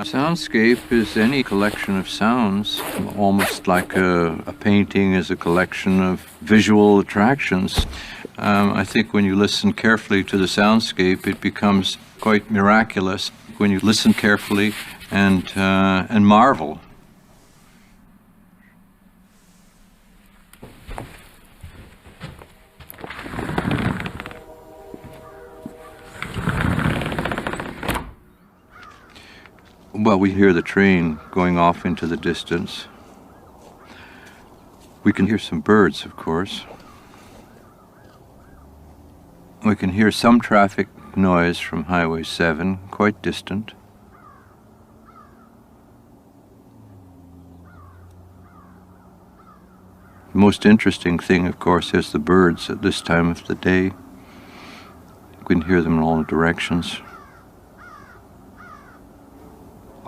A soundscape is any collection of sounds, almost like a painting is a collection of visual attractions. I think when you listen carefully to the soundscape, it becomes quite miraculous when you listen carefully and marvel. Well, we hear the train going off into the distance. We can hear some birds, of course. We can hear some traffic noise from Highway 7, quite distant. The most interesting thing, of course, is the birds at this time of the day. We can hear them in all directions.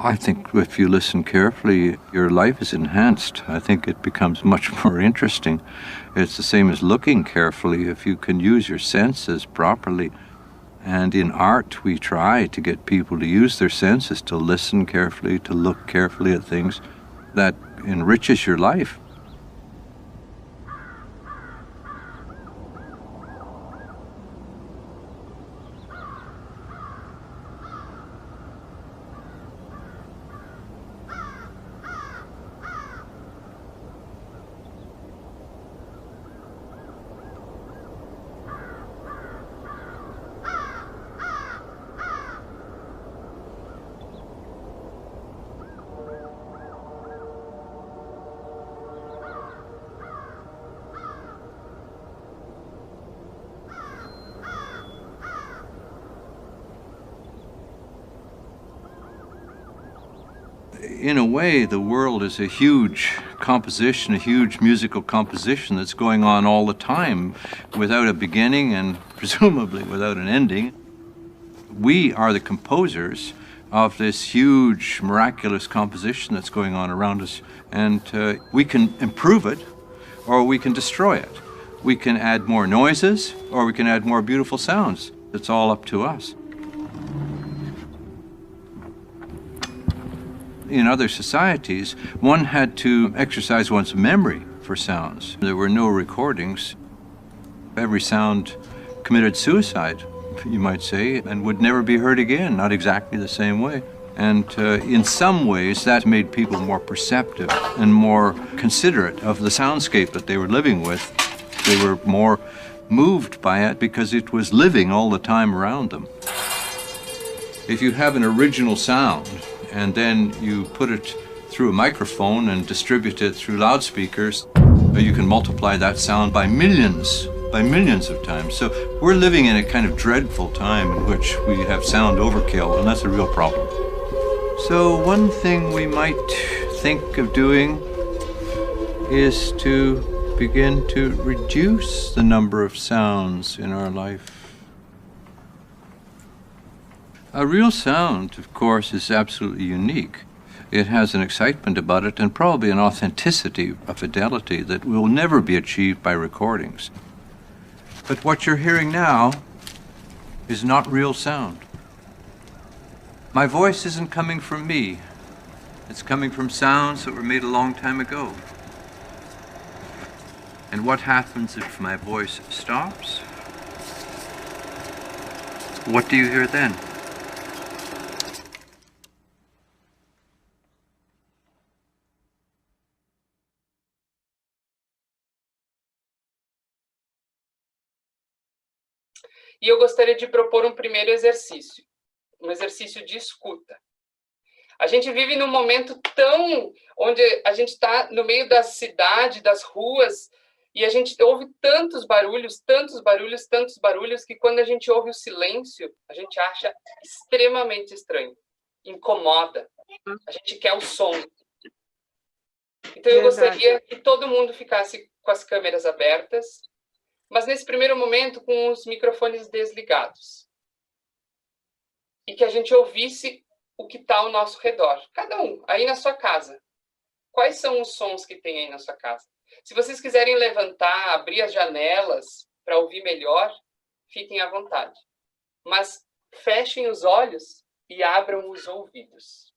I think if you listen carefully, your life is enhanced. I think it becomes much more interesting. It's the same as looking carefully. If you can use your senses properly, and in art we try to get people to use their senses, to listen carefully, to look carefully at things, that enriches your life. In a way, the world is a huge composition, a huge musical composition that's going on all the time without a beginning and presumably without an ending. We are the composers of this huge, miraculous composition that's going on around us, and we can improve it or we can destroy it. We can add more noises or we can add more beautiful sounds. It's all up to us. In other societies, one had to exercise one's memory for sounds. There were no recordings. Every sound committed suicide, you might say, and would never be heard again, not exactly the same way. And in some ways, that made people more perceptive and more considerate of the soundscape that they were living with. They were more moved by it because it was living all the time around them. If you have an original sound, and then you put it through a microphone and distribute it through loudspeakers, you can multiply that sound by millions of times. So we're living in a kind of dreadful time in which we have sound overkill, and that's a real problem. So one thing we might think of doing is to begin to reduce the number of sounds in our life. A real sound, of course, is absolutely unique. It has an excitement about it and probably an authenticity, a fidelity that will never be achieved by recordings. But what you're hearing now is not real sound. My voice isn't coming from me. It's coming from sounds that were made a long time ago. And what happens if my voice stops? What do you hear then? E eu gostaria de propor um primeiro exercício, um exercício de escuta. A gente vive num momento onde a gente está no meio da cidade, das ruas, e a gente ouve tantos barulhos, que quando a gente ouve o silêncio, a gente acha extremamente estranho, incomoda. A gente quer o som. Então eu gostaria que todo mundo ficasse com as câmeras abertas, mas nesse primeiro momento com os microfones desligados. E que a gente ouvisse o que está ao nosso redor. Cada um, aí na sua casa. Quais são os sons que tem aí na sua casa? Se vocês quiserem levantar, abrir as janelas para ouvir melhor, fiquem à vontade. Mas fechem os olhos e abram os ouvidos.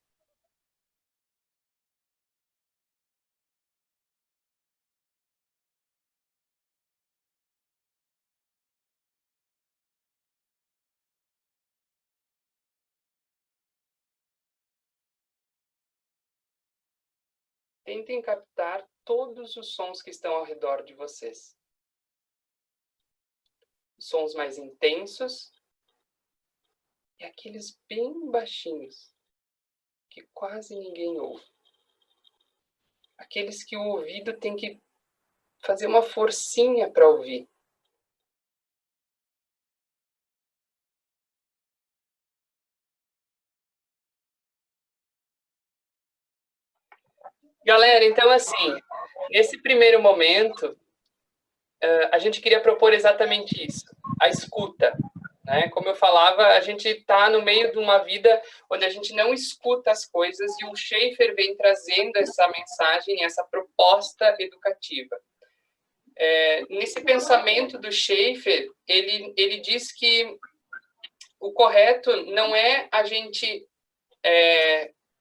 tentem captar todos os sons que estão ao redor de vocês. Sons mais intensos e aqueles bem baixinhos, que quase ninguém ouve. Aqueles que o ouvido tem que fazer uma forcinha para ouvir. Galera, então assim, nesse primeiro momento, a gente queria propor exatamente isso, a escuta. Né? Como eu falava, a gente está no meio de uma vida onde a gente não escuta as coisas e o Schaeffer vem trazendo essa mensagem, essa proposta educativa. Nesse pensamento do Schaeffer, ele diz que o correto não é a gente...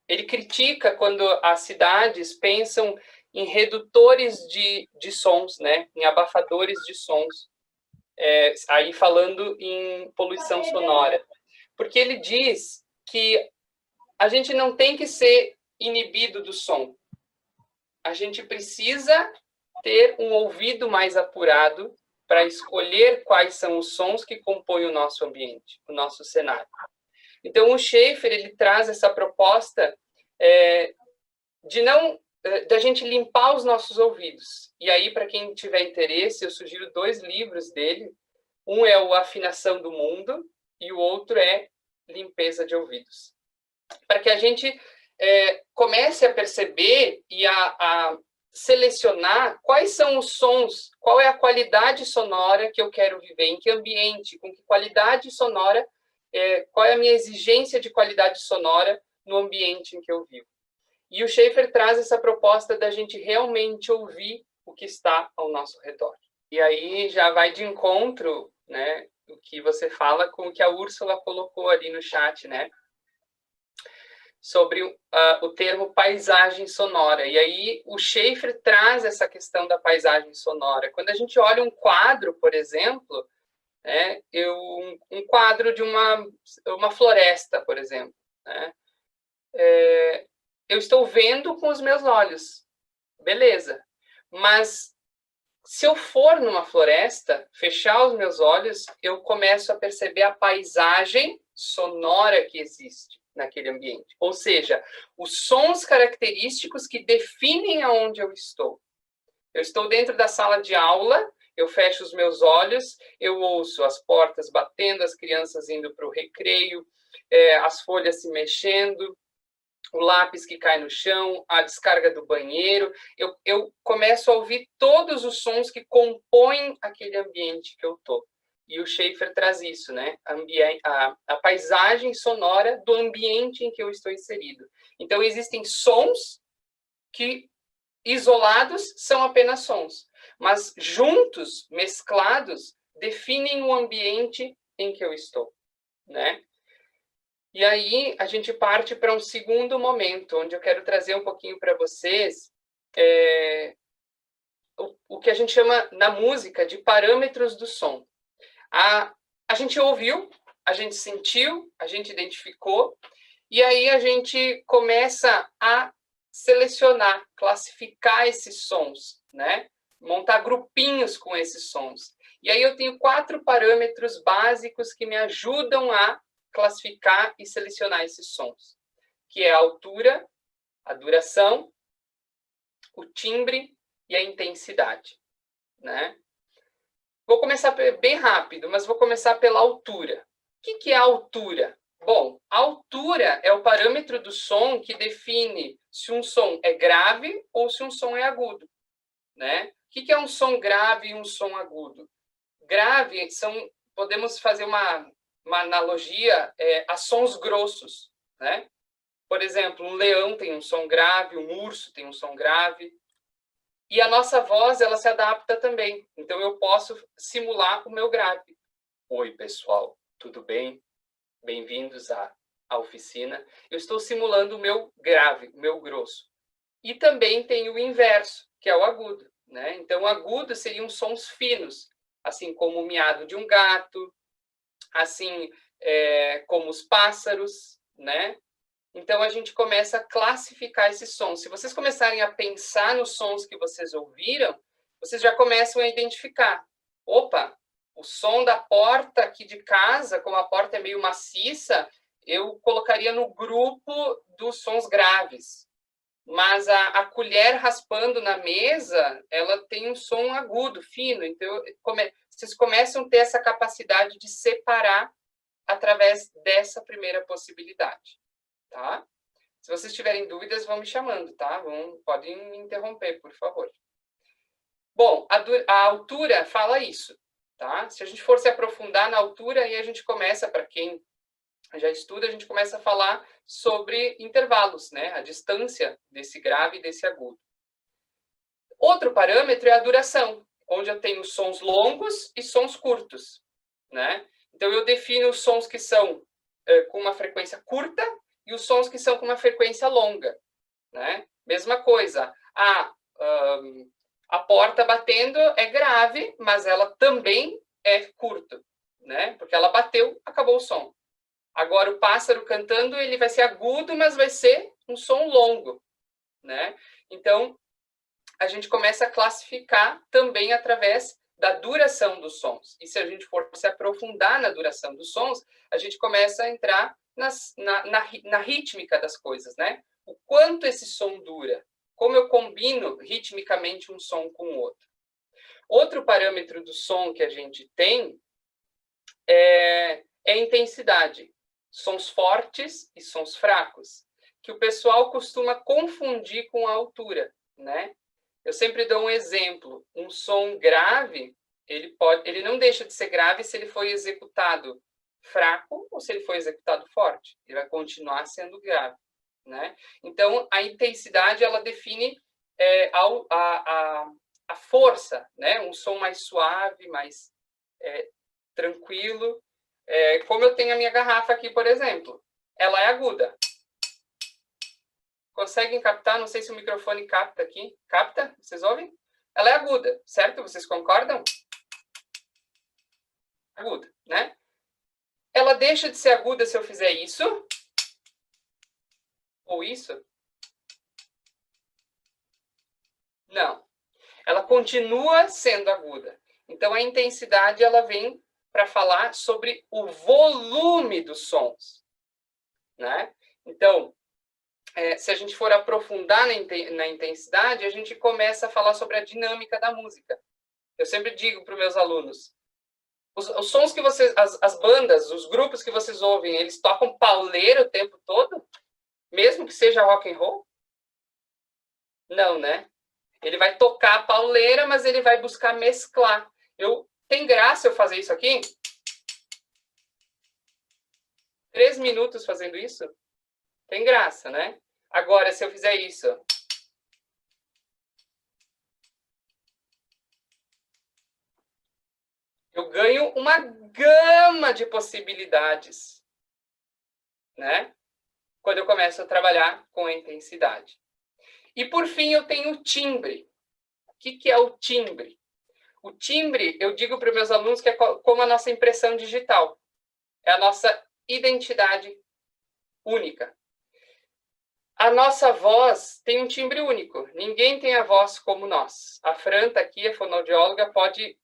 ele critica quando as cidades pensam em redutores de sons, né? Em abafadores de sons. Aí falando em poluição sonora. Porque ele diz que a gente não tem que ser inibido do som. A gente precisa ter um ouvido mais apurado para escolher quais são os sons que compõem o nosso ambiente, o nosso cenário. Então, o Schaeffer, ele traz essa proposta da gente limpar os nossos ouvidos. E aí, para quem tiver interesse, eu sugiro 2 livros dele. Um é o Afinação do Mundo e o outro é Limpeza de Ouvidos. Para que a gente comece a perceber e a selecionar quais são os sons, qual é a qualidade sonora que eu quero viver, em que ambiente, com que qualidade sonora, qual é a minha exigência de qualidade sonora no ambiente em que eu vivo. E o Schaeffer traz essa proposta da gente realmente ouvir o que está ao nosso redor. E aí já vai de encontro, né, o que você fala com o que a Úrsula colocou ali no chat, né? Sobre o termo paisagem sonora. E aí o Schaeffer traz essa questão da paisagem sonora. Quando a gente olha um quadro, por exemplo, né, um quadro de uma floresta, por exemplo, né, eu estou vendo com os meus olhos, beleza. Mas se eu for numa floresta, fechar os meus olhos, eu começo a perceber a paisagem sonora que existe naquele ambiente. Ou seja, os sons característicos que definem aonde eu estou. Eu estou dentro da sala de aula, eu fecho os meus olhos, eu ouço as portas batendo, as crianças indo para o recreio, as folhas se mexendo, o lápis que cai no chão, a descarga do banheiro. Eu começo a ouvir todos os sons que compõem aquele ambiente que eu estou. E o Schaeffer traz isso, né? A paisagem sonora do ambiente em que eu estou inserido. Então, existem sons que, isolados, são apenas sons. Mas, juntos, mesclados, definem o ambiente em que eu estou, né? E aí a gente parte para um segundo momento, onde eu quero trazer um pouquinho para vocês o que a gente chama na música de parâmetros do som. A gente ouviu, a gente sentiu, a gente identificou, e aí a gente começa a selecionar, classificar esses sons, né? Montar grupinhos com esses sons. E aí eu tenho 4 parâmetros básicos que me ajudam a classificar e selecionar esses sons, que é a altura, a duração, o timbre e a intensidade, né? Vou começar bem rápido, mas vou começar pela altura. O que é a altura? Bom, a altura é o parâmetro do som que define se um som é grave ou se um som é agudo, né? O que é um som grave e um som agudo? Grave podemos fazer uma analogia a sons grossos, né? Por exemplo, um leão tem um som grave, um urso tem um som grave. E a nossa voz, ela se adapta também. Então, eu posso simular o meu grave. Oi, pessoal, tudo bem? Bem-vindos à oficina. Eu estou simulando o meu grave, o meu grosso. E também tem o inverso, que é o agudo, né? Então, o agudo seriam sons finos, assim como o miado de um gato, assim como os pássaros, né? Então, a gente começa a classificar esses sons. Se vocês começarem a pensar nos sons que vocês ouviram, vocês já começam a identificar. Opa, o som da porta aqui de casa, como a porta é meio maciça, eu colocaria no grupo dos sons graves. Mas a colher raspando na mesa, ela tem um som agudo, fino. Então, vocês começam a ter essa capacidade de separar através dessa primeira possibilidade. Tá? Se vocês tiverem dúvidas, vão me chamando, tá? Podem me interromper, por favor. Bom, a altura fala isso, tá? Se a gente for se aprofundar na altura, aí a gente começa, para quem já estuda, a gente começa a falar sobre intervalos, né? A distância desse grave e desse agudo. Outro parâmetro é a duração, onde eu tenho sons longos e sons curtos, né? Então, eu defino os sons que são com uma frequência curta e os sons que são com uma frequência longa, né? Mesma coisa, a porta batendo é grave, mas ela também é curta, né? Porque ela bateu, acabou o som. Agora, o pássaro cantando, ele vai ser agudo, mas vai ser um som longo, né? Então, a gente começa a classificar também através da duração dos sons. E se a gente for se aprofundar na duração dos sons, a gente começa a entrar na rítmica das coisas, né? O quanto esse som dura, como eu combino ritmicamente um som com o outro. Outro parâmetro do som que a gente tem é a intensidade. Sons fortes e sons fracos, que o pessoal costuma confundir com a altura, né? Eu sempre dou um exemplo. Um som grave, ele não deixa de ser grave se ele foi executado fraco ou se ele foi executado forte. Ele vai continuar sendo grave, né? Então, a intensidade, ela define a força, né? Um som mais suave, mais tranquilo. Como eu tenho a minha garrafa aqui, por exemplo. Ela é aguda. Conseguem captar? Não sei se o microfone capta aqui. Capta? Vocês ouvem? Ela é aguda, certo? Vocês concordam? Aguda, né? Ela deixa de ser aguda se eu fizer isso. Ou isso. Não. Ela continua sendo aguda. Então, a intensidade, ela vem para falar sobre o volume dos sons, né? Então, se a gente for aprofundar na intensidade, a gente começa a falar sobre a dinâmica da música. Eu sempre digo para os meus alunos, os sons que vocês, as bandas, os grupos que vocês ouvem, eles tocam pauleira o tempo todo? Mesmo que seja rock and roll? Não, né? Ele vai tocar pauleira, mas ele vai buscar mesclar. Tem graça eu fazer isso aqui? 3 minutos fazendo isso? Tem graça, né? Agora, se eu fizer isso... eu ganho uma gama de possibilidades, né? Quando eu começo a trabalhar com a intensidade. E, por fim, eu tenho o timbre. O que é o timbre? O timbre, eu digo para os meus alunos que é como a nossa impressão digital. É a nossa identidade única. A nossa voz tem um timbre único. Ninguém tem a voz como nós. A Fran está aqui, a fonoaudióloga, pode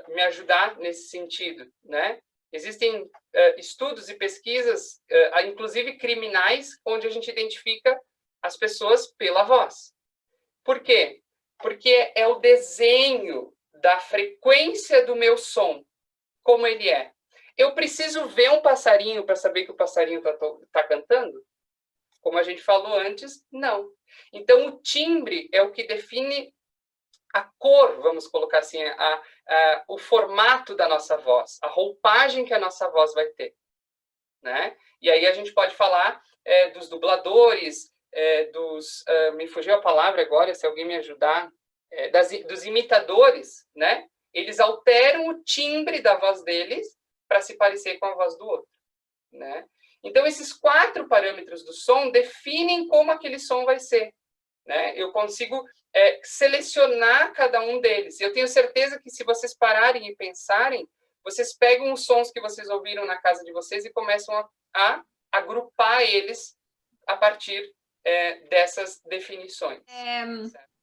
me ajudar nesse sentido, né? Existem estudos e pesquisas, inclusive criminais, onde a gente identifica as pessoas pela voz. Por quê? Porque é o desenho da frequência do meu som, como ele é. Eu preciso ver um passarinho para saber que o passarinho está cantando? Como a gente falou antes, não. Então, o timbre é o que define a cor, vamos colocar assim, o formato da nossa voz, a roupagem que a nossa voz vai ter, né? E aí a gente pode falar dos dubladores, me fugiu a palavra agora, se alguém me ajudar, dos imitadores, né? Eles alteram o timbre da voz deles para se parecer com a voz do outro, né? Então, esses 4 parâmetros do som definem como aquele som vai ser, né? Eu consigo selecionar cada um deles. Eu tenho certeza que se vocês pararem e pensarem, vocês pegam os sons que vocês ouviram na casa de vocês e começam a agrupar eles a partir dessas definições.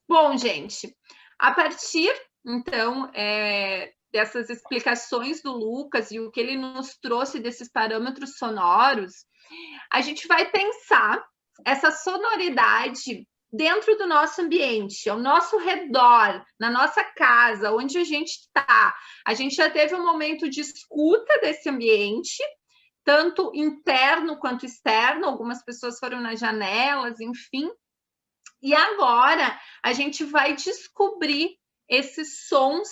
Bom, gente, a partir, então, dessas explicações do Lucas e o que ele nos trouxe desses parâmetros sonoros, a gente vai pensar essa sonoridade dentro do nosso ambiente, ao nosso redor, na nossa casa, onde a gente está. A gente já teve um momento de escuta desse ambiente, tanto interno quanto externo, algumas pessoas foram nas janelas, enfim. E agora a gente vai descobrir esses sons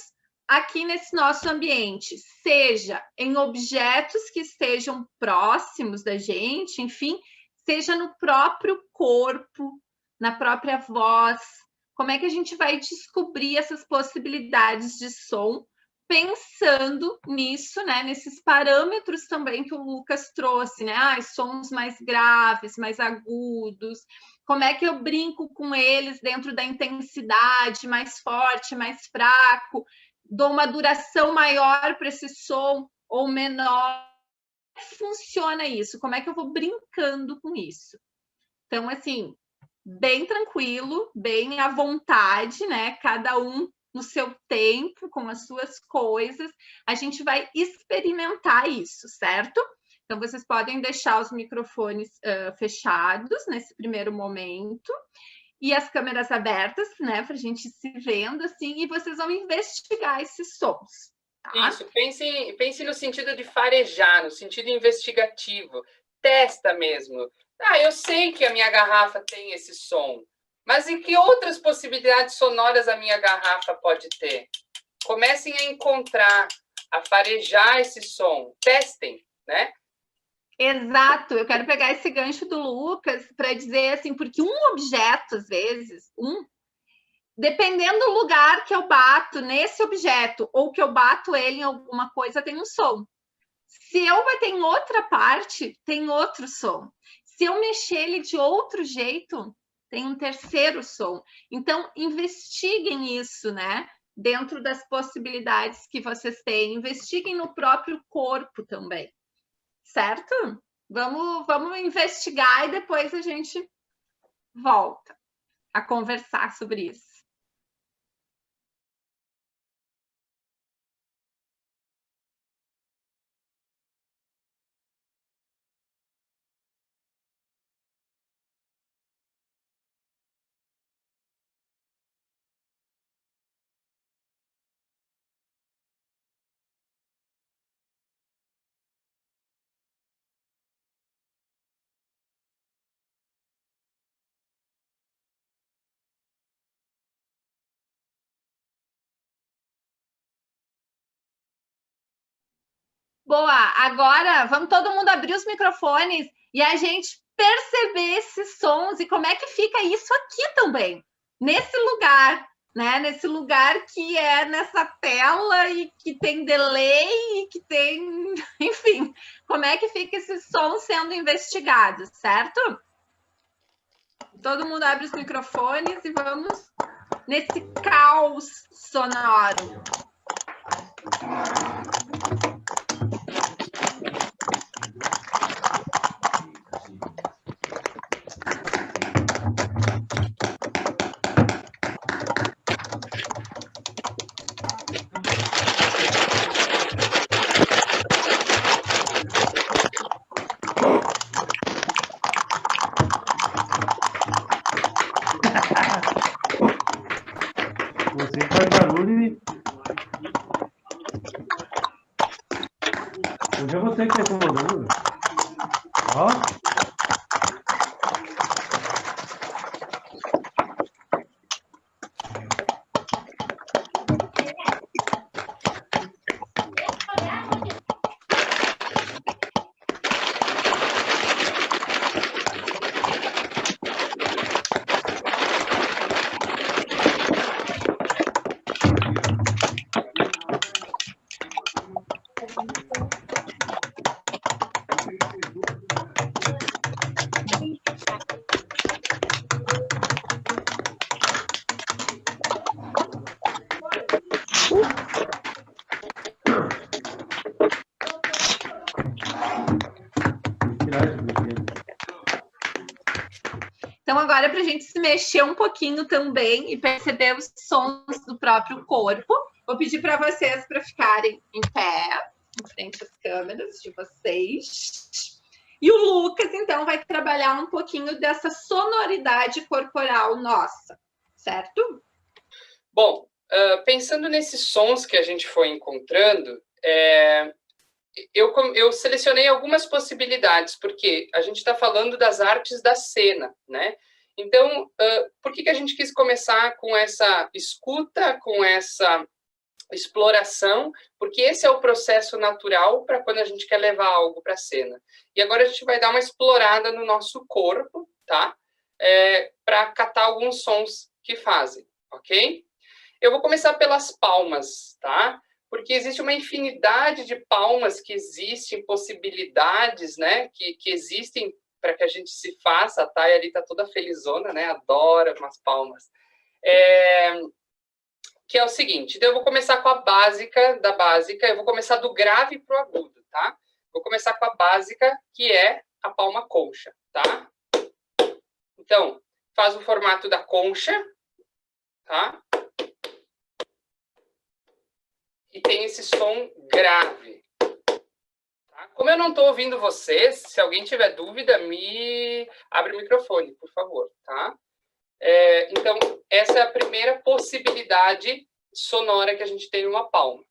aqui nesse nosso ambiente, seja em objetos que estejam próximos da gente, enfim, seja no próprio corpo, na própria voz. Como é que a gente vai descobrir essas possibilidades de som, pensando nisso, né, nesses parâmetros também que o Lucas trouxe, né, sons mais graves, mais agudos, como é que eu brinco com eles dentro da intensidade, mais forte, mais fraco, dou uma duração maior para esse som ou menor. Como funciona isso? Como é que eu vou brincando com isso? Então, assim, bem tranquilo, bem à vontade, né? Cada um no seu tempo, com as suas coisas. A gente vai experimentar isso, certo? Então, vocês podem deixar os microfones fechados nesse primeiro momento e as câmeras abertas, né? Para a gente se vendo, assim, e vocês vão investigar esses sons. Tá? Isso, pense no sentido de farejar, no sentido investigativo. Testa mesmo. Eu sei que a minha garrafa tem esse som, mas e que outras possibilidades sonoras a minha garrafa pode ter? Comecem a encontrar, a farejar esse som. Testem, né? Exato. Eu quero pegar esse gancho do Lucas para dizer assim, porque um objeto, às vezes, dependendo do lugar que eu bato nesse objeto ou que eu bato ele em alguma coisa, tem um som. Se eu bater em outra parte, tem outro som. Se eu mexer ele de outro jeito, tem um terceiro som. Então, investiguem isso, né? Dentro das possibilidades que vocês têm. Investiguem no próprio corpo também. Certo? Vamos investigar e depois a gente volta a conversar sobre isso. Boa, agora vamos todo mundo abrir os microfones e a gente perceber esses sons e como é que fica isso aqui também, nesse lugar, né? Nesse lugar que é nessa tela e que tem delay e que tem, enfim, como é que fica esse som sendo investigado, certo? Todo mundo abre os microfones e vamos nesse caos sonoro. Você faz barulho e... Hoje é você que está incomodando. Ó. agora para a gente se mexer um pouquinho também e perceber os sons do próprio corpo. Vou pedir para vocês para ficarem em pé, em frente às câmeras de vocês. E o Lucas, então, vai trabalhar um pouquinho dessa sonoridade corporal nossa, certo? Bom, pensando nesses sons que a gente foi encontrando, eu selecionei algumas possibilidades, porque a gente está falando das artes da cena, né? Então, por que a gente quis começar com essa escuta, com essa exploração? Porque esse é o processo natural para quando a gente quer levar algo para a cena. E agora a gente vai dar uma explorada no nosso corpo, tá? Para catar alguns sons que fazem, ok? Eu vou começar pelas palmas, tá? Porque existe uma infinidade de palmas que existem, possibilidades, né? Que existem para que a gente se faça. A Thay ali está toda felizona, né? Adora umas palmas. Que é o seguinte, então eu vou começar com a básica da básica, eu vou começar do grave para o agudo, tá? Vou começar com a básica, que é a palma concha, tá? Então, faz o formato da concha, tá? E tem esse som grave. Tá? Como eu não estou ouvindo vocês, se alguém tiver dúvida, me abre o microfone, por favor, tá? Então, essa é a primeira possibilidade sonora que a gente tem numa palma.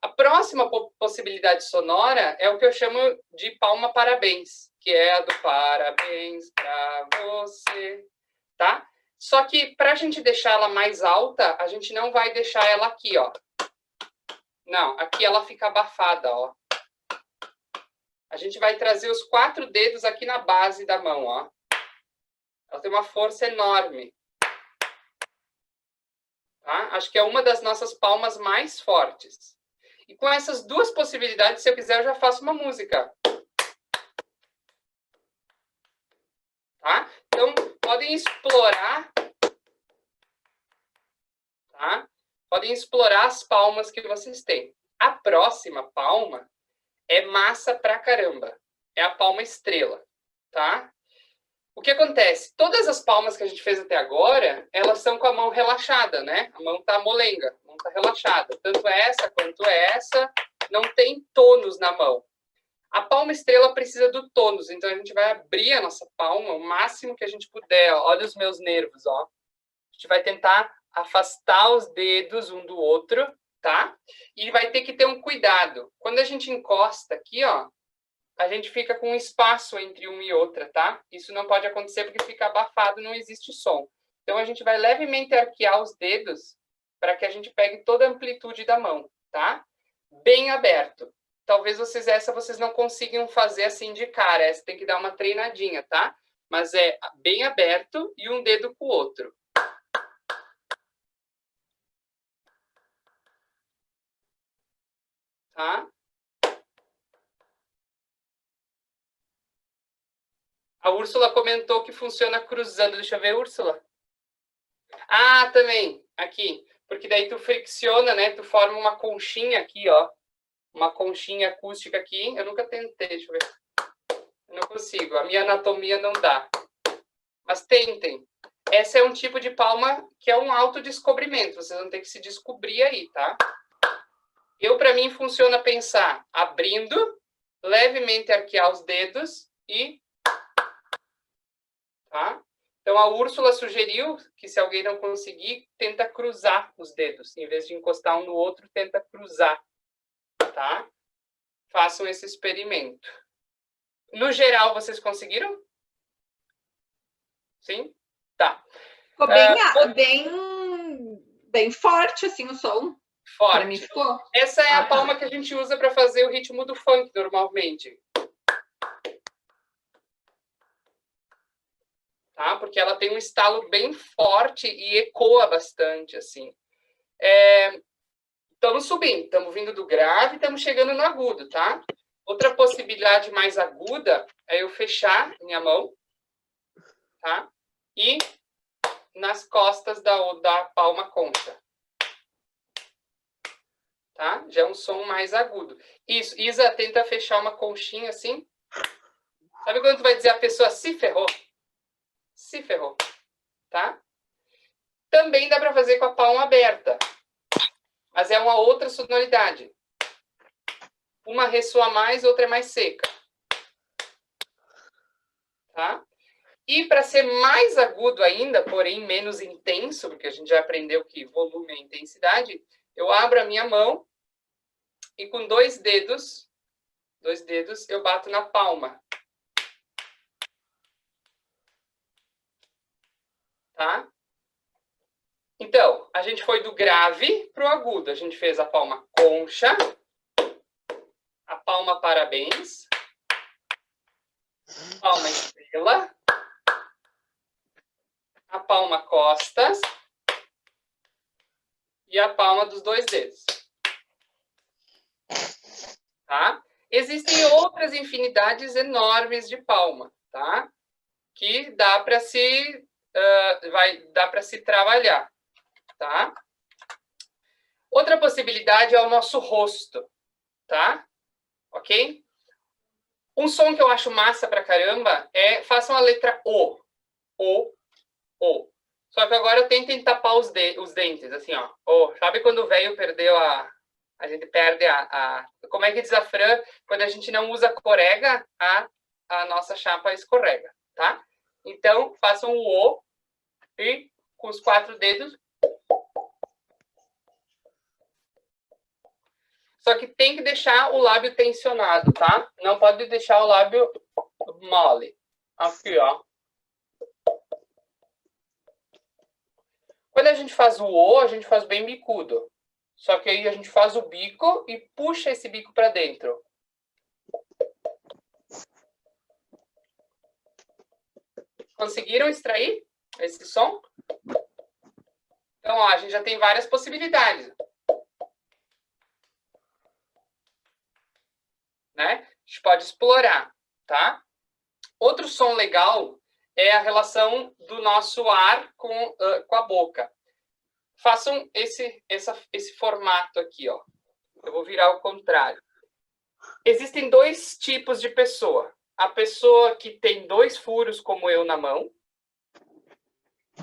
A próxima possibilidade sonora é o que eu chamo de palma parabéns, que é a do parabéns pra você, tá? Só que, para a gente deixar ela mais alta, a gente não vai deixar ela aqui, ó. Não, aqui ela fica abafada, ó. A gente vai trazer os 4 dedos aqui na base da mão, ó. Ela tem uma força enorme. Tá? Acho que é uma das nossas palmas mais fortes. E com essas duas possibilidades, se eu quiser, eu já faço uma música. Tá? Então, podem explorar. Tá? Podem explorar as palmas que vocês têm. A próxima palma é massa pra caramba. É a palma estrela. Tá? O que acontece? Todas as palmas que a gente fez até agora, elas são com a mão relaxada, né? A mão tá molenga, a mão tá relaxada. Tanto essa quanto essa, não tem tônus na mão. A palma estrela precisa do tônus, então a gente vai abrir a nossa palma o máximo que a gente puder. Ó. Olha os meus nervos, ó. A gente vai tentar afastar os dedos um do outro, tá? E vai ter que ter um cuidado. Quando a gente encosta aqui, ó, a gente fica com um espaço entre uma e outra, tá? Isso não pode acontecer porque fica abafado, não existe som. Então, a gente vai levemente arquear os dedos para que a gente pegue toda a amplitude da mão, tá? Bem aberto. Talvez vocês não consigam fazer assim de cara, essa tem que dar uma treinadinha, tá? Mas é bem aberto e um dedo com o outro. Tá? A Úrsula comentou que funciona cruzando. Deixa eu ver, Úrsula. Ah, também. Aqui. Porque daí tu fricciona, né? Tu forma uma conchinha aqui, ó. Uma conchinha acústica aqui. Eu nunca tentei, deixa eu ver. Eu não consigo. A minha anatomia não dá. Mas tentem. Esse é um tipo de palma que é um autodescobrimento. Vocês vão ter que se descobrir aí, tá? Para mim, funciona pensar abrindo, levemente arquear os dedos e... Tá? Então, a Úrsula sugeriu que, se alguém não conseguir, tenta cruzar os dedos. Em vez de encostar um no outro, tenta cruzar. Tá? Façam esse experimento. No geral, vocês conseguiram? Sim? Tá. Ficou bem forte, assim, o som. Forte. Pra mim ficou. Essa é a palma que a gente usa para fazer o ritmo do funk, normalmente. Tá? Porque ela tem um estalo bem forte e ecoa bastante, assim. Estamos subindo, estamos vindo do grave, estamos chegando no agudo, tá? Outra possibilidade mais aguda é eu fechar minha mão, tá? E nas costas da palma concha. Tá? Já é um som mais agudo. Isso, Isa, tenta fechar uma conchinha assim. Sabe quando tu vai dizer a pessoa se ferrou? Se ferrou. tá? Também dá para fazer com a palma aberta, mas é uma outra sonoridade. Uma ressoa mais, outra é mais seca. Tá? E para ser mais agudo ainda, porém menos intenso, porque a gente já aprendeu que volume é intensidade, eu abro a minha mão e com dois dedos eu bato na palma. Tá? Então, a gente foi do grave para o agudo. A gente fez a palma concha, a palma parabéns, palma estrela, a palma costas e a palma dos dois dedos. Tá? Existem outras infinidades enormes de palma, tá? Que dá para se trabalhar, tá? Outra possibilidade é o nosso rosto, tá? Ok? Um som que eu acho massa pra caramba é, façam a letra O. O. Só que agora tentem tapar os dentes, assim, ó. O. Sabe quando o velho perdeu a gente perde como é que diz a Fran? Quando a gente não usa corega, a nossa chapa escorrega, tá? Então, façam o O e com os 4 dedos. Só que tem que deixar o lábio tensionado, tá? Não pode deixar o lábio mole. Aqui, ó. Quando a gente faz o O, a gente faz bem bicudo. Só que aí a gente faz o bico e puxa esse bico para dentro. Conseguiram extrair esse som? Então, ó, a gente já tem várias possibilidades. Né? A gente pode explorar, tá? Outro som legal é a relação do nosso ar com a boca. Façam esse formato aqui, ó. Eu vou virar ao contrário. Existem 2 tipos de pessoa. A pessoa que tem 2 furos, como eu, na mão.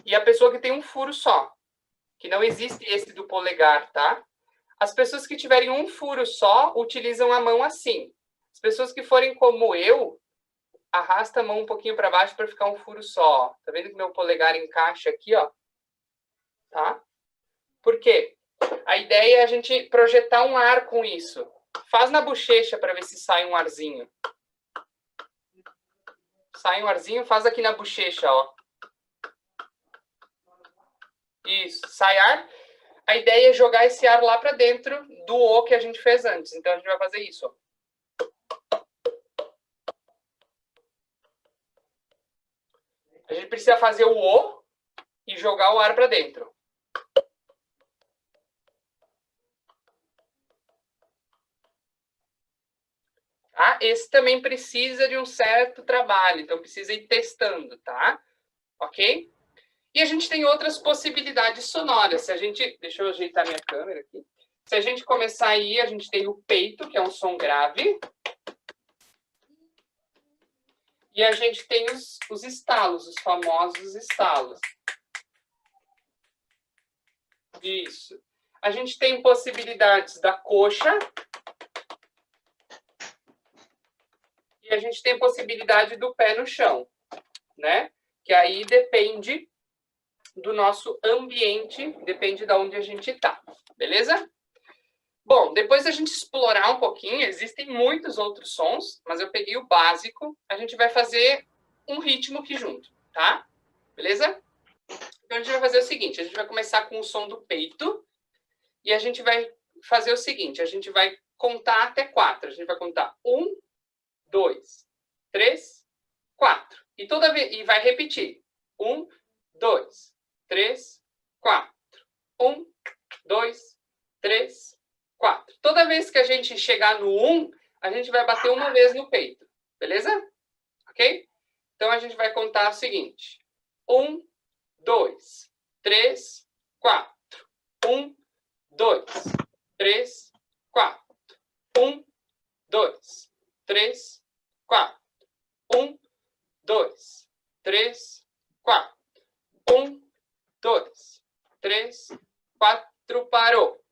E a pessoa que tem um furo só. Que não existe esse do polegar, tá? As pessoas que tiverem um furo só, utilizam a mão assim. As pessoas que forem como eu, arrasta a mão um pouquinho para baixo para ficar um furo só. Tá vendo que meu polegar encaixa aqui, ó? Tá? Por quê? A ideia é a gente projetar um ar com isso. Faz na bochecha para ver se sai um arzinho. Sai um arzinho, faz aqui na bochecha, ó. Isso, sai ar. A ideia é jogar esse ar lá para dentro do O que a gente fez antes. Então, a gente vai fazer isso, ó. A gente precisa fazer o O e jogar o ar para dentro. Tá? Esse também precisa de um certo trabalho, então precisa ir testando, tá? Ok? E a gente tem outras possibilidades sonoras. Se a gente... Deixa eu ajeitar minha câmera aqui. Se a gente começar aí, a gente tem o peito, que é um som grave. E a gente tem os estalos, os famosos estalos. Isso. A gente tem possibilidades da coxa. E a gente tem possibilidade do pé no chão, né? Que aí depende do nosso ambiente, depende de onde a gente está, beleza? Bom, depois da gente explorar um pouquinho, existem muitos outros sons, mas eu peguei o básico, a gente vai fazer um ritmo aqui junto, tá? Beleza? Então a gente vai fazer o seguinte, a gente vai começar com o som do peito e a gente vai fazer o seguinte, a gente vai contar até 4, a gente vai contar 1, 2, 3, 4. E toda vez e vai repetir. 1, 2, 3, 4. 1, 2, 3, 4. Toda vez que a gente chegar no 1, a gente vai bater uma vez no peito. Beleza? Ok? Então a gente vai contar o seguinte. 1, 2, 3, 4. 1, 2, 3, 4. 1, 2, 3, 4. 1, 2, 3, 4. 1, 2, 3, 4, parou.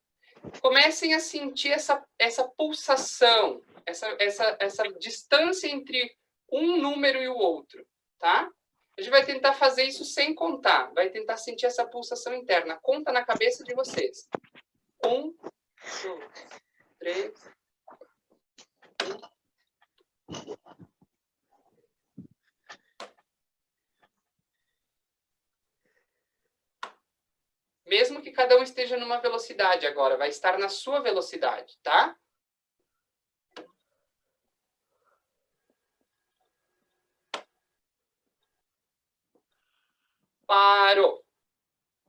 Comecem a sentir essa pulsação, essa distância entre um número e o outro, tá? A gente vai tentar fazer isso sem contar, vai tentar sentir essa pulsação interna. Conta na cabeça de vocês. 1, 2, 3, 4. Mesmo que cada um esteja numa velocidade agora, vai estar na sua velocidade, tá? Parou.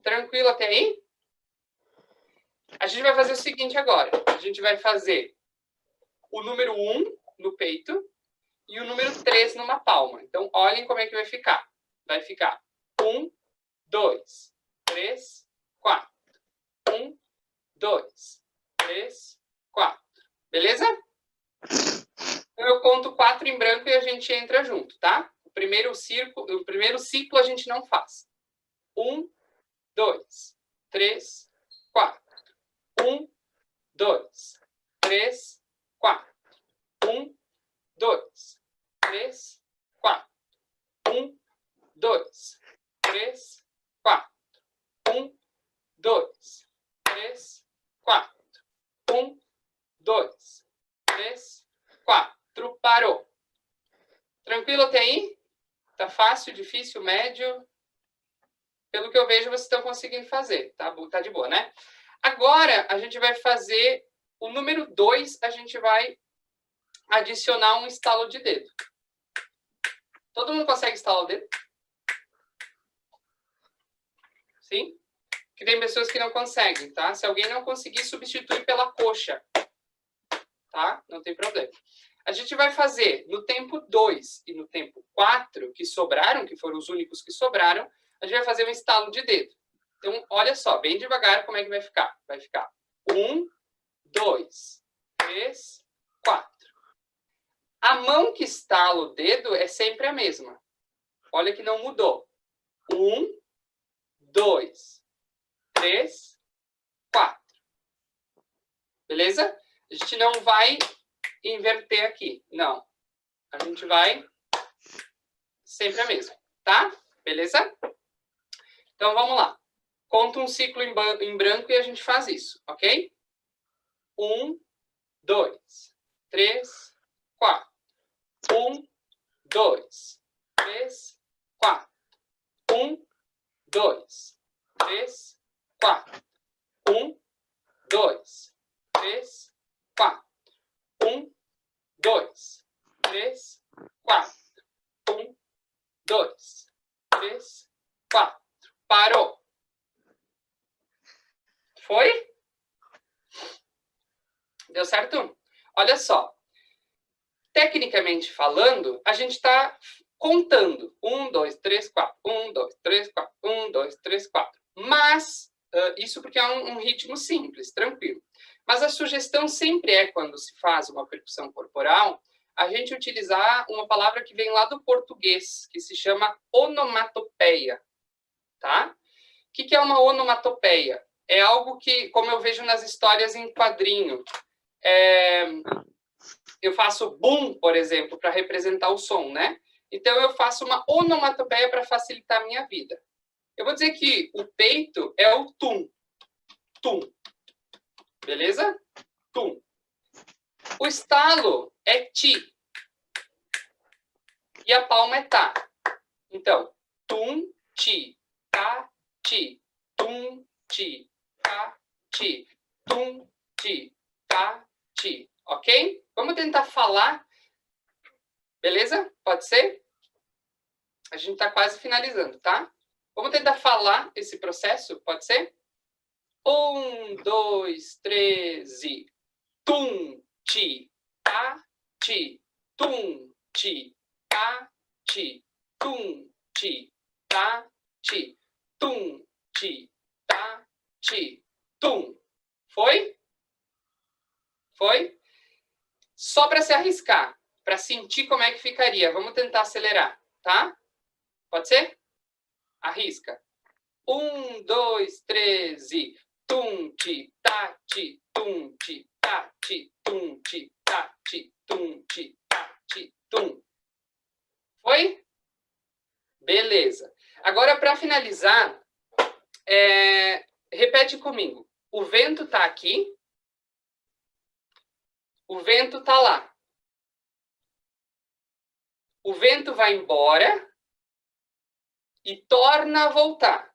Tranquilo até aí? A gente vai fazer o seguinte agora. A gente vai fazer o número 1 no peito e o número 3 numa palma. Então, olhem como é que vai ficar. Vai ficar 1, 2, 3, 4. 1, 2, 3, 4. Beleza? Então, eu conto 4 em branco e a gente entra junto, tá? O primeiro ciclo a gente não faz. 1, 2, 3, 4. 1, 2, 3, 4. 1, 2, 3, 4. 1, 2, 3, 4. 1, 2, 3, 4. 1, 2, 3, 4. Parou. Tranquilo até aí? Tá fácil, difícil, médio? Pelo que eu vejo, vocês estão conseguindo fazer. Tá de boa, né? Agora, a gente vai fazer o número 2, a gente vai adicionar um estalo de dedo. Todo mundo consegue estalar o dedo? Sim? Porque tem pessoas que não conseguem, tá? Se alguém não conseguir, substitui pela coxa. Tá? Não tem problema. A gente vai fazer no tempo 2 e no tempo 4, que sobraram, que foram os únicos que sobraram, a gente vai fazer um estalo de dedo. Então, olha só, bem devagar como é que vai ficar. Vai ficar 1, 2, 3, 4. A mão que estala o dedo é sempre a mesma. Olha que não mudou. 1, 2, 3, 4. Beleza? A gente não vai inverter aqui. Não. A gente vai sempre a mesma. Tá? Beleza? Então, vamos lá. Conta um ciclo em branco e a gente faz isso, ok? 1, 2, 3, 4. 1, 2, 3, 4. 1, 2, 3, 4. 1, 2, 3, 4. 1, 2, 3, 4. 1, 2, 3, 4. Parou. Foi? Deu certo? Olha só. Tecnicamente falando, a gente está contando. 1, 2, 3, 4. 1, 2, 3, 4. 1, 2, 3, 4. Mas, isso porque é um ritmo simples, tranquilo. Mas a sugestão sempre é, quando se faz uma percussão corporal, a gente utilizar uma palavra que vem lá do português, que se chama onomatopeia. Tá? O que é uma onomatopeia? É algo que, como eu vejo nas histórias em quadrinho, eu faço boom, por exemplo, para representar o som, né? Então, eu faço uma onomatopeia para facilitar a minha vida. Eu vou dizer que o peito é o tum. Tum. Beleza? Tum. O estalo é ti. E a palma é tá. Então, tum, ti, tá, ti. Tum, ti, tá, ti. Tum, ti, tá, ti. Ok? Vamos tentar falar. Beleza? Pode ser? A gente está quase finalizando, tá? Vamos tentar falar esse processo? Pode ser? 1, 2, 3 e... Tum, ti, tá, ti. Tum, ti, tá, ti. Tum, ti, tá, ti. Tum, ti, tá, ti. Tum. Foi? Foi? Só para se arriscar, para sentir como é que ficaria. Vamos tentar acelerar, tá? Pode ser? Arrisca. 1, 2, 3 e tum-ti, ta-ti, tum-ti, ta-ti, tum-ti, ta-ti, tum-ti, ta-ti, tum. Foi? Beleza. Agora, para finalizar, repete comigo. O vento está aqui. O vento está lá. O vento vai embora e torna a voltar.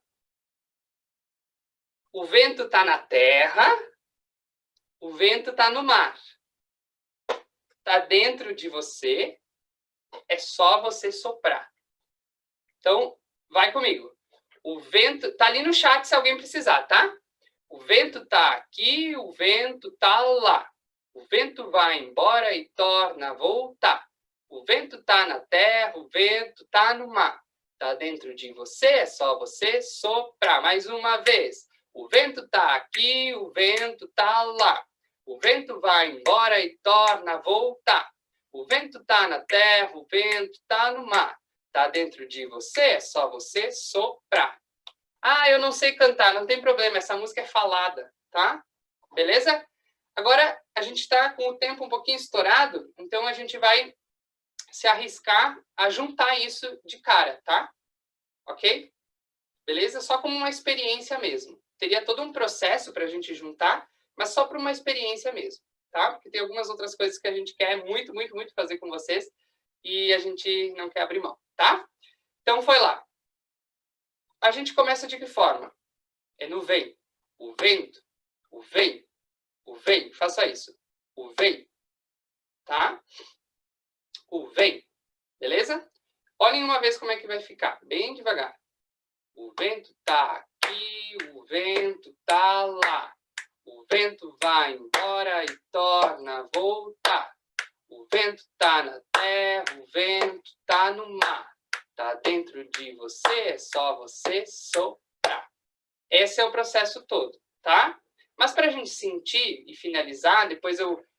O vento está na terra. O vento está no mar. Está dentro de você. É só você soprar. Então, vai comigo. O vento está ali no chat se alguém precisar, tá? O vento está aqui, o vento está lá. O vento vai embora e torna a voltar. O vento está na terra, o vento está no mar. Está dentro de você, é só você soprar. Mais uma vez. O vento está aqui, o vento está lá. O vento vai embora e torna a voltar. O vento está na terra, o vento está no mar. Está dentro de você, é só você soprar. Ah, eu não sei cantar, não tem problema, essa música é falada, tá? Beleza? Agora, a gente está com o tempo um pouquinho estourado, então a gente vai se arriscar a juntar isso de cara, tá? Ok? Beleza? Só como uma experiência mesmo. Teria todo um processo para a gente juntar, mas só para uma experiência mesmo, tá? Porque tem algumas outras coisas que a gente quer muito, muito, muito fazer com vocês e a gente não quer abrir mão, tá? Então, foi lá. A gente começa de que forma? É no vem. O vento, o vem, o vem. Faça isso. O vem, tá? O vem, beleza? Olhem uma vez como é que vai ficar, bem devagar. O vento tá aqui, o vento tá lá. O vento vai embora e torna a voltar. O vento tá na terra, o vento tá no mar. Tá dentro de você, é só você soprar. Esse é o processo todo, tá? Mas para a gente sentir e finalizar, depois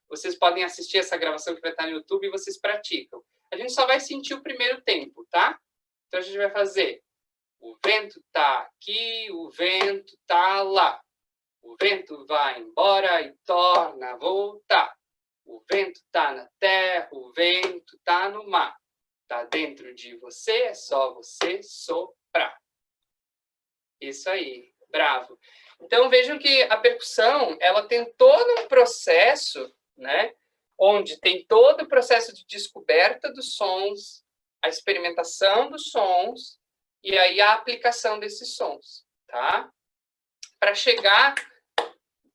vocês podem assistir essa gravação que vai estar no YouTube e vocês praticam. A gente só vai sentir o primeiro tempo, tá? Então a gente vai fazer. O vento tá aqui, o vento tá lá. O vento vai embora e torna a voltar. O vento tá na terra, o vento tá no mar. Tá dentro de você, é só você soprar. Isso aí, bravo. Então vejam que a percussão, ela tem todo um processo, né? Onde tem todo o processo de descoberta dos sons, a experimentação dos sons e aí a aplicação desses sons, tá? Para chegar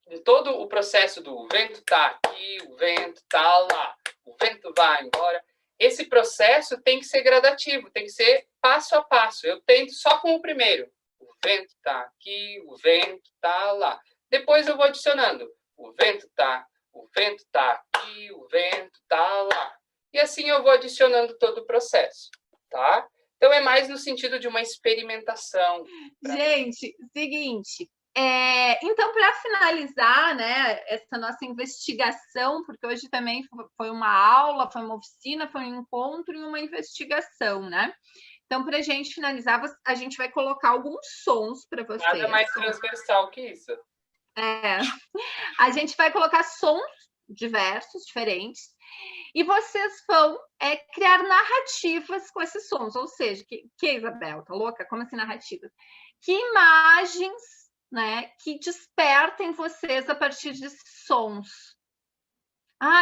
em todo o processo do vento tá aqui, o vento tá lá, o vento vai embora. Esse processo tem que ser gradativo, tem que ser passo a passo. Eu tento só com o primeiro. O vento tá aqui, o vento tá lá. Depois eu vou adicionando. O vento tá aqui, o vento tá lá. E assim eu vou adicionando todo o processo, tá? Então é mais no sentido de uma experimentação. Gente, seguinte. Então, para finalizar, né, essa nossa investigação, porque hoje também foi uma aula, foi uma oficina, foi um encontro e uma investigação, né? Então, para a gente finalizar, a gente vai colocar alguns sons para vocês. Nada mais transversal que isso. A gente vai colocar sons diversos, diferentes, e vocês vão criar narrativas com esses sons. Ou seja, que Isabel, tá louca? Como assim narrativas? Que imagens, né, que despertem vocês a partir desses sons.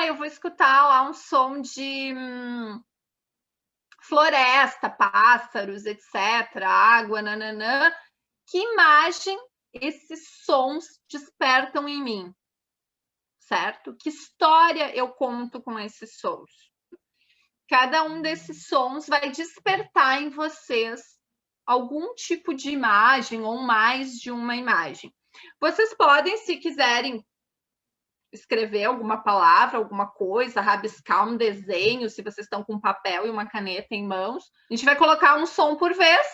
Eu vou escutar lá um som de floresta, pássaros, etc., água, nananã. Que imagem esses sons despertam em mim? Certo? Que história eu conto com esses sons? Cada um desses sons vai despertar em vocês algum tipo de imagem ou mais de uma imagem. Vocês podem, se quiserem, escrever alguma palavra, alguma coisa, rabiscar um desenho, se vocês estão com papel e uma caneta em mãos. A gente vai colocar um som por vez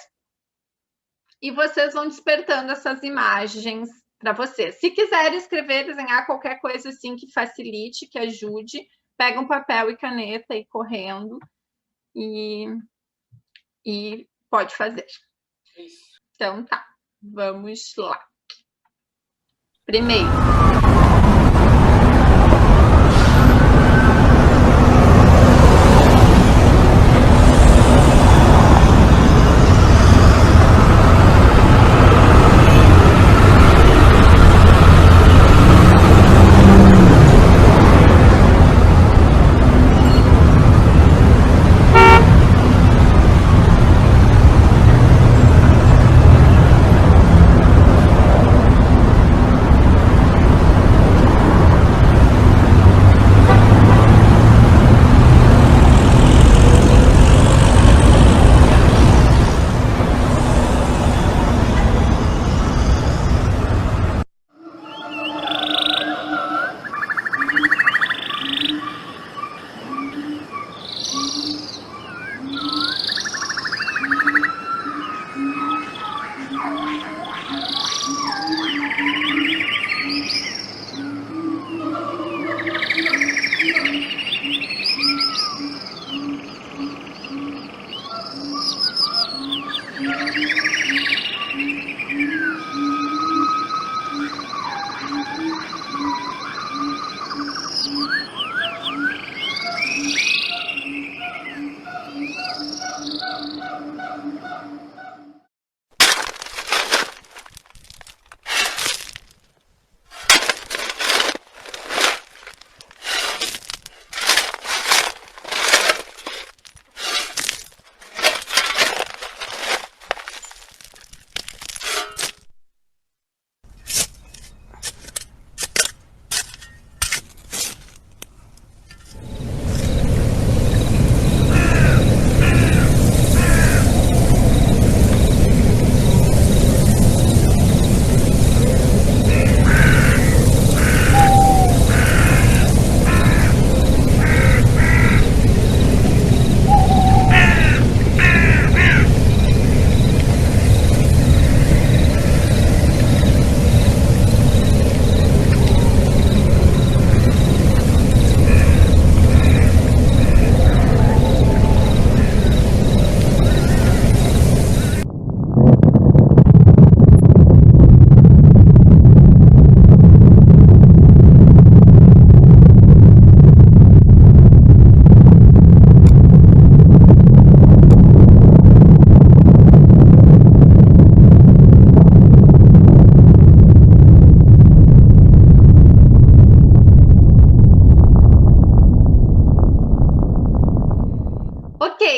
e vocês vão despertando essas imagens para vocês. Se quiserem escrever, desenhar qualquer coisa assim que facilite, que ajude, pega um papel e caneta e ir correndo e pode fazer. Isso. Então, tá. Vamos lá. Primeiro.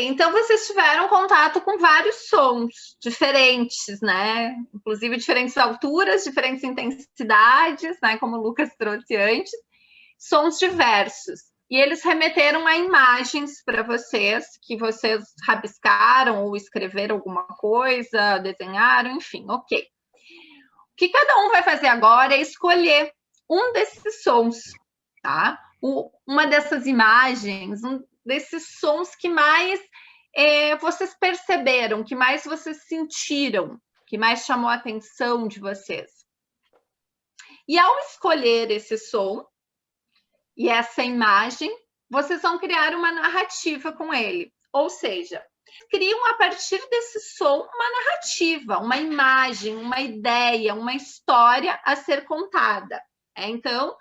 Então vocês tiveram contato com vários sons diferentes, né? Inclusive diferentes alturas, diferentes intensidades, né? Como o Lucas trouxe antes, sons diversos. E eles remeteram a imagens para vocês, que vocês rabiscaram ou escreveram alguma coisa, desenharam, enfim, ok. O que cada um vai fazer agora é escolher um desses sons, tá? Uma dessas imagens, um desses sons que mais vocês perceberam, que mais vocês sentiram, que mais chamou a atenção de vocês. E ao escolher esse som e essa imagem, vocês vão criar uma narrativa com ele. Ou seja, criam a partir desse som uma narrativa, uma imagem, uma ideia, uma história a ser contada. Então,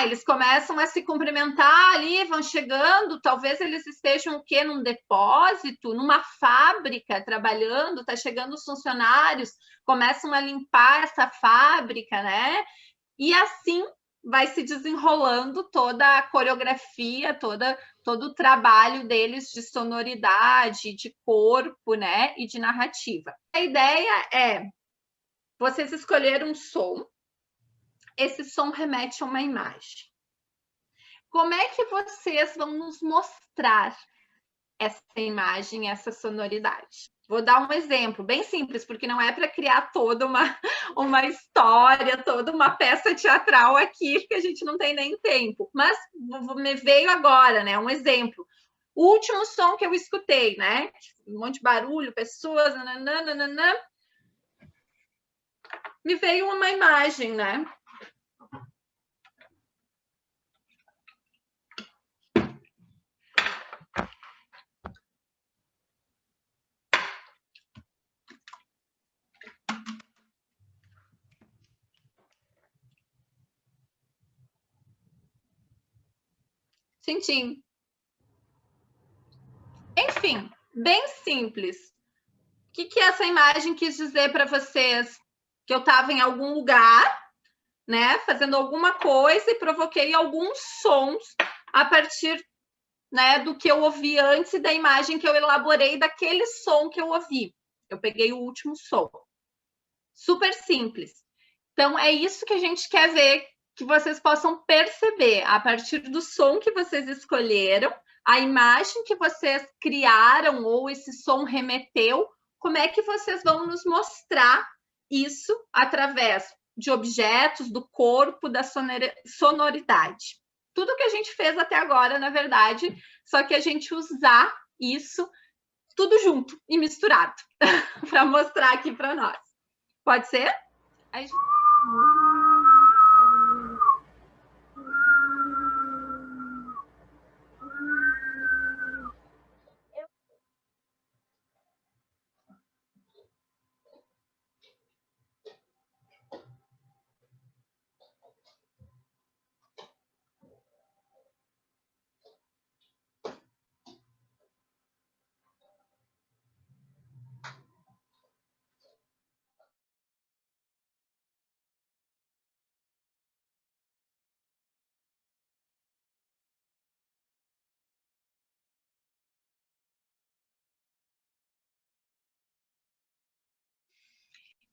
eles começam a se cumprimentar ali, vão chegando, talvez eles estejam o quê? Num depósito, numa fábrica, trabalhando, tá chegando os funcionários, começam a limpar essa fábrica, né? E assim vai se desenrolando toda a coreografia, todo o trabalho deles de sonoridade, de corpo, né? E de narrativa. A ideia é vocês escolherem um som, esse som remete a uma imagem. Como é que vocês vão nos mostrar essa imagem, essa sonoridade? Vou dar um exemplo bem simples, porque não é para criar toda uma história, toda uma peça teatral aqui, que a gente não tem nem tempo. Mas me veio agora, né? Um exemplo. O último som que eu escutei, né? Um monte de barulho, pessoas, nananana. Me veio uma imagem, né? Tchim-tchim. Enfim, bem simples. O que essa imagem quis dizer para vocês? Que eu estava em algum lugar, né, fazendo alguma coisa e provoquei alguns sons a partir, né, do que eu ouvi antes e da imagem que eu elaborei daquele som que eu ouvi. Eu peguei o último som. Super simples. Então, é isso que a gente quer ver, que vocês possam perceber, a partir do som que vocês escolheram, a imagem que vocês criaram ou esse som remeteu, como é que vocês vão nos mostrar isso através de objetos, do corpo, da sonoridade. Tudo que a gente fez até agora, na verdade, só que a gente usar isso tudo junto e misturado para mostrar aqui para nós. Pode ser? A gente...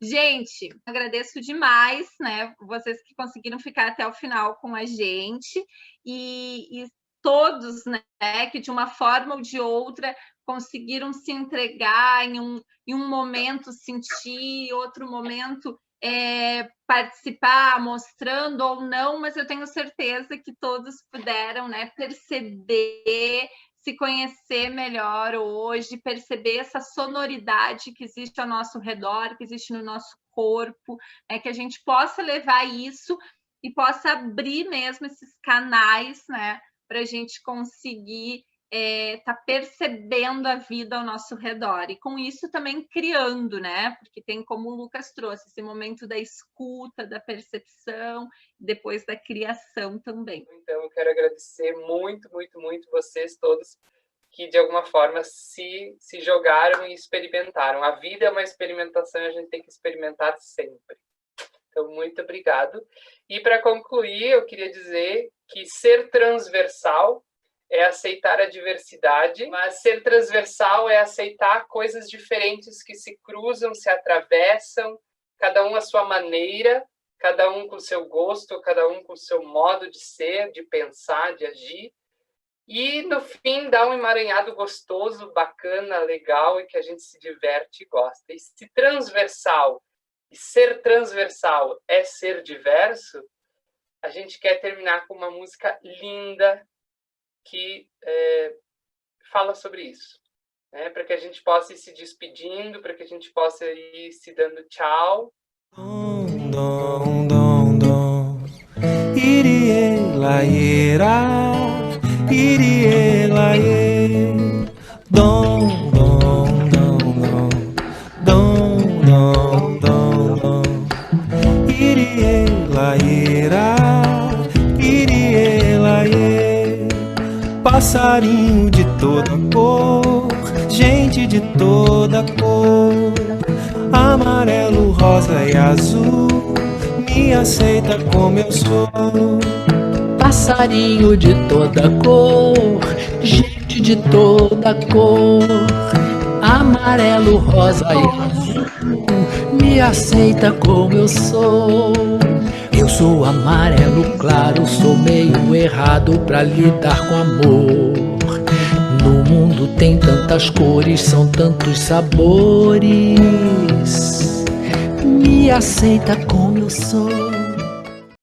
Gente, agradeço demais, né, vocês que conseguiram ficar até o final com a gente e todos, né, que de uma forma ou de outra conseguiram se entregar em um momento sentir, outro momento participar, mostrando ou não, mas eu tenho certeza que todos puderam, né, perceber, se conhecer melhor hoje, perceber essa sonoridade que existe ao nosso redor, que existe no nosso corpo, que a gente possa levar isso e possa abrir mesmo esses canais, né, para a gente conseguir tá percebendo a vida ao nosso redor. E com isso também criando, né, porque tem, como o Lucas trouxe, esse momento da escuta, da percepção, depois da criação também. Então, eu quero agradecer muito, muito, muito vocês todos que, de alguma forma, se jogaram e experimentaram. A vida é uma experimentação e a gente tem que experimentar sempre. Então, muito obrigado. E, para concluir, eu queria dizer que ser transversal é aceitar a diversidade, mas ser transversal é aceitar coisas diferentes que se cruzam, se atravessam, cada um à sua maneira, cada um com o seu gosto, cada um com o seu modo de ser, de pensar, de agir. E, no fim, dá um emaranhado gostoso, bacana, legal, e que a gente se diverte e gosta. E se transversal e ser transversal é ser diverso, a gente quer terminar com uma música linda que fala sobre isso, né? Para que a gente possa ir se despedindo, para que a gente possa ir se dando tchau. Passarinho de toda cor, gente de toda cor, amarelo, rosa e azul, me aceita como eu sou. Passarinho de toda cor, gente de toda cor, amarelo, rosa e azul, me aceita como eu sou. Eu sou amarelo claro, sou meio errado pra lidar com amor. No mundo tem tantas cores, são tantos sabores. Me aceita como eu sou.